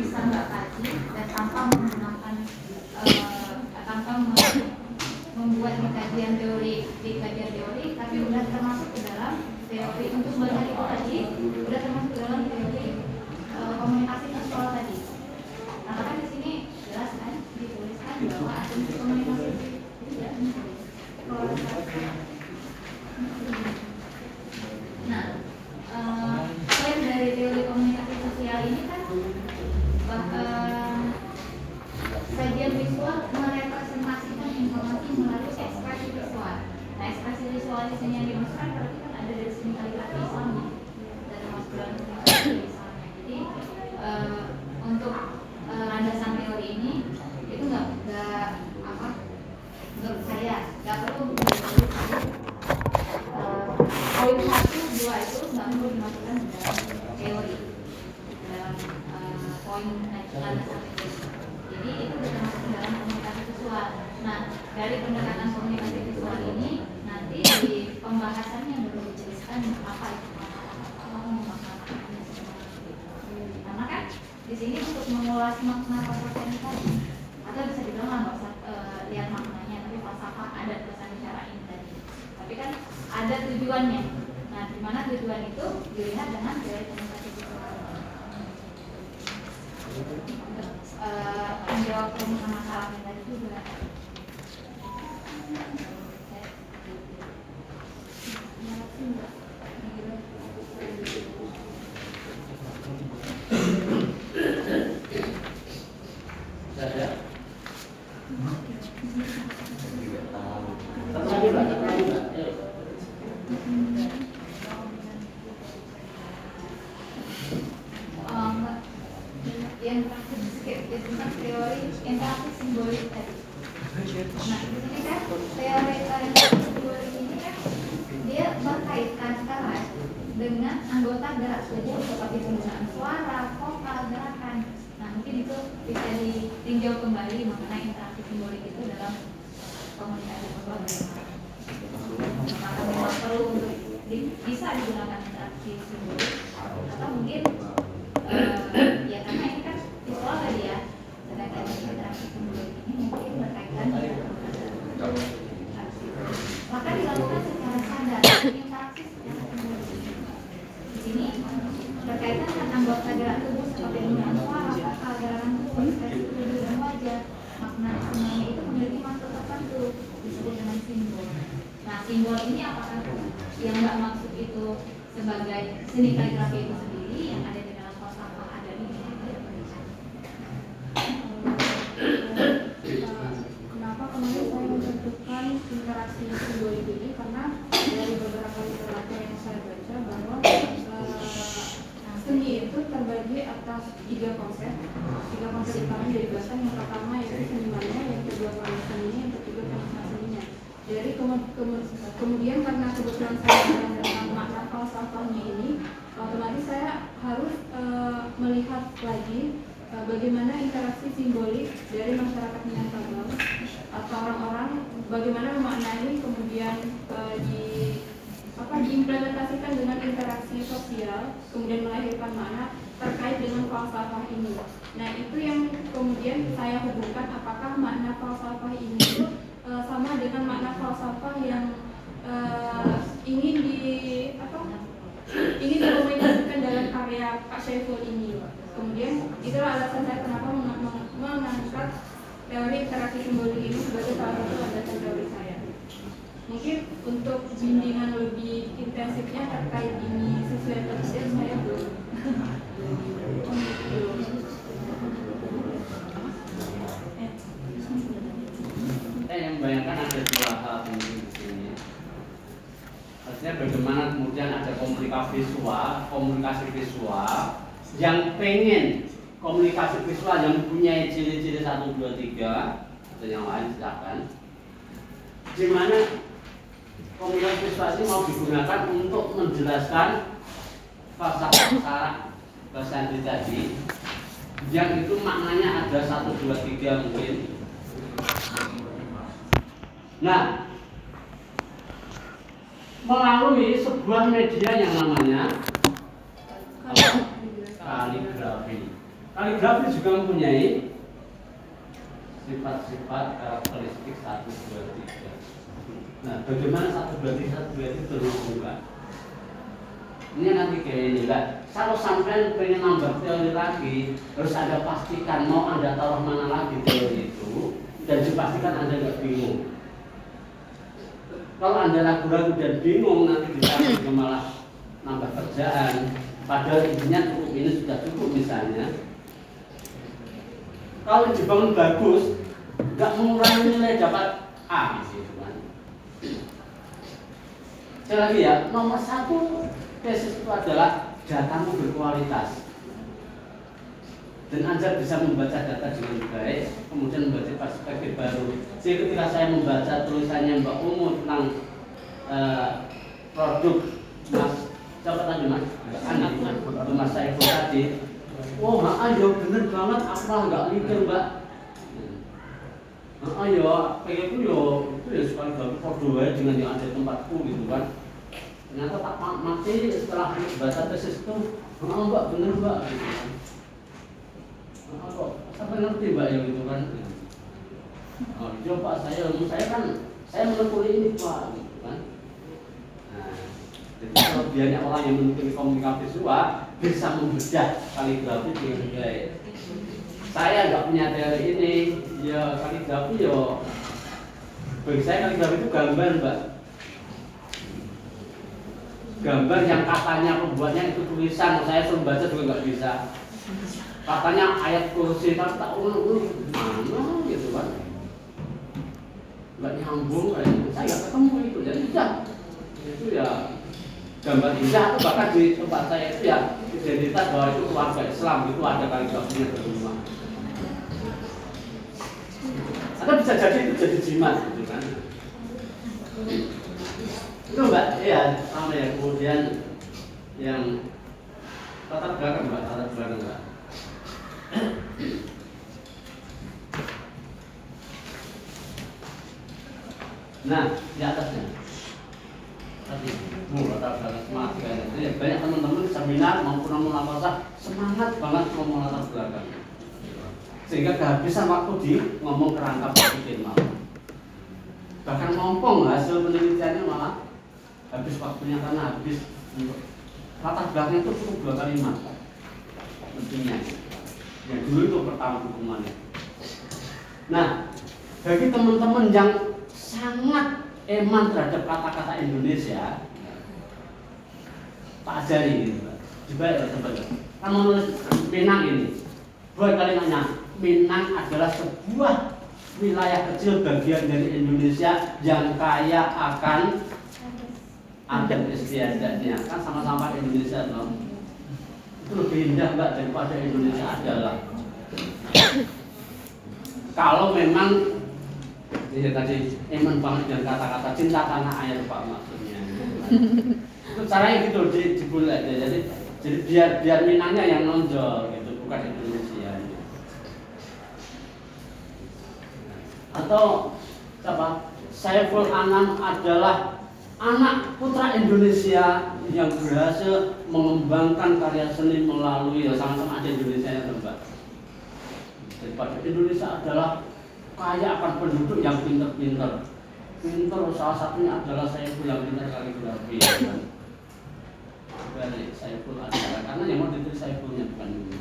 bisa Mbak kaji dan tanpa menggunakan tanpa membuat kajian teori tapi sudah termasuk ke dalam teori untuk melihat itu tadi, sudah termasuk ke dalam teori komunikasi visual tadi. Nah, kan di sini jelas kan dituliskan bahwa asumsi komunikasi itu tidak Nah, selain dari teori komunikasi sosial ini kan kajian visual merepresentasikan informasi melalui ekspresi visual. Nah, ekspresi visual di sini yang dimaksudkan berarti kan ada dari sini kaligrafi Islamnya dan termasuk dalam kaligrafi Islamnya. Jadi untuk landasan teori ini itu nggak menurut saya nggak perlu poin 1, 2 itu nggak perlu dimasukkan ke dalam teori dalam poin landasan teori. Jadi itu termasuk dalam komunikasi visual. Nah, dari pendekatan komunikasi visual ini nanti di pembahasannya baru dijelaskan apa itu karena kan di sini untuk mengulas makna falsafah ini tadi, atau bisa dibilang nggak usah lihat maknanya, tapi falsafah adat pesan syara ini tadi. Tapi kan ada tujuannya. Nah, di mana tujuan itu dilihat dengan teori komunikasi visual. Menjawab permasalahan masalahnya tadi juga. Teori interaksi simbolik tadi. Nah, ini kan teori interaksi simbolik ini kan dia berkaitan erat dengan anggota gerak tubuh seperti penggunaan suara, vokal, gerakan. Nah, mungkin itu bisa ditinjau kembali mengenai interaksi simbolik itu dalam komunikasi visual. Maka memang perlu untuk bisa digunakan interaksi simbolik atau mungkin ya karena ini kan visual tadi ya. Sedangkan interaksi simbolik ini mungkin berkaitan dengan interaksi. Maka dilakukan secara sadar interaksi secara simbolik. Di sini berkaitan dengan anggota gerak tubuh seperti penggunaan suara, vokal, gerakan tubuh, ekspresi tubuh dan wajah. Makna semuanya itu memiliki maksud tertentu disebut dengan simbol. Nah, simbol ini apakah yang nggak maksud itu sebagai seni kaligrafi itu sendiri yang ada di dalam falsafah adat ini? Kenapa kemarin saya menentukan interaksi simbolik ini? Karena dari beberapa literatur yang saya baca bahwa seni itu terbagi atas tiga konsep utama dari bahasa. Yang pertama yaitu senimannya, yang kedua karya seninya, yang ketiga penikmat seninya. Dari kemudian karena kebetulan saya menggunakan makna falsafahnya ini, otomatis saya harus melihat lagi bagaimana interaksi simbolik dari masyarakat Minangkabau atau orang-orang, bagaimana memaknai kemudian diimplementasikan dengan interaksi sosial, kemudian melahirkan makna terkait dengan falsafah ini. Nah, itu yang kemudian saya hubungkan, apakah makna falsafah ini itu sama dengan makna falsafah yang ingin dikomunikasikan dalam karya Pak Syaiful ini. Kemudian itulah alasan saya kenapa mengangkat teori interaksi simbolik ini sebagai salah satu landasan teori saya. Mungkin untuk bimbingan lebih intensifnya terkait ini sesuai atau tidak saya belum. Saya yang bayangkan ada dua hal penting di sini. Artinya bagaimana kemudian ada komunikasi visual yang pengen komunikasi visual yang mempunyai ciri-ciri 1, 2, 3 atau yang lain silakan. Di mana komunikasi visual ini mau digunakan untuk menjelaskan falsafah bahasa Inggris tadi yang itu maknanya ada 1, 2, 3 mungkin. Nah, melalui sebuah media yang namanya kaligrafi. Kaligrafi juga mempunyai sifat-sifat karakteristik 1, 2, 3. Nah, bagaimana 1, 2, 3, 1, 2 itu berhubungan? Ini nanti kayak ini lah. Kalau sampai pengen nambah teori lagi, harus Anda pastikan mau Anda taruh mana lagi teori itu, dan dipastikan Anda nggak bingung. Kalau Anda ragu-ragu dan bingung, nanti kita malah nambah kerjaan. Padahal intinya cukup, ini sudah cukup misalnya. Kalau dibangun bagus, nggak mengurangi nilai dapat A gitu kan. Sekali lagi ya, nomor 1 tesis itu adalah datamu berkualitas. Dan Anda bisa membaca data dengan baik, kemudian membaca perspektif baru. Jadi ketika saya membaca tulisannya Mbak Umu tentang produk Mas, siapa tadi Mas? Mas Saiful tadi. Oh, ayo bener banget, aku malah nggak mikir Mbak. Ayo, kayak itu ya sekali baru produk dengan yang ada di tempatku gitu kan. Ternyata tak mati setelah baca tesis itu, Mbak bener Mbak gitu kan. Kok sampai ngerti Mbak ya gitu kan. Coba saya kan saya menekuni ini Pak gitu kan. Nah, jadi kelebihannya orang yang menekuni komunikasi visual bisa membedah kaligrafi dengan baik. Saya nggak punya teori ini, ya kaligrafi ya bagi saya kaligrafi itu gambar Mbak. Gambar yang katanya pembuatnya itu tulisan, saya suruh baca juga nggak bisa. Katanya ayat kursi, kan tak ulang mana gitu kan. Nggak nyambung, saya nggak ketemu itu, jadi itu ya gambar indah. Atau bahkan di tempat saya itu ya identitas bahwa itu keluarga Islam, itu ada kaligrafinya di rumah. Atau bisa jadi itu jadi jimat gitu kan. Itu Mbak, ya sama ya. Kemudian yang latar belakang Mbak, latar belakang Mbak. Nah, di atasnya tadi latar belakang semangat ya. Banyak teman-teman seminar maupun munafalah semangat banget ngomong latar belakang, sehingga kehabisan waktu di ngomong kerangka bikin malah. Bahkan ngompong hasil penelitiannya malah habis waktunya karena habis latar belakang itu cukup 2 kalimat pentingnya. Yang dulu itu pertama hukumannya. Nah, bagi teman-teman yang sangat eman terhadap kata-kata Indonesia, tak ajari ini, Pak. Coba kamu nulis Minang ini. Buat kalimatnya, Minang adalah sebuah wilayah kecil bagian dari Indonesia yang kaya akan adat istiadatnya, kan sama-sama Indonesia loh. Itu lebih indah Mbak daripada Indonesia adalah. Kalau memang ya tadi eman banget dengan kata-kata cinta tanah air Pak maksudnya. Itu caranya gitu dibulat ya. Jadi biar Minangnya yang nonjol gitu, bukan Indonesia. Atau siapa? Saiful Anam adalah anak putra Indonesia yang berhasil mengembangkan karya seni melalui sama-sama ada Indonesia yang Mbak. Daripada Indonesia adalah kaya akan penduduk yang pintar-pintar. Pintar salah satunya adalah Saiful yang pintar kaligrafi. Dari Saiful adalah karena yang mau ditulis Saifulnya bukan ini.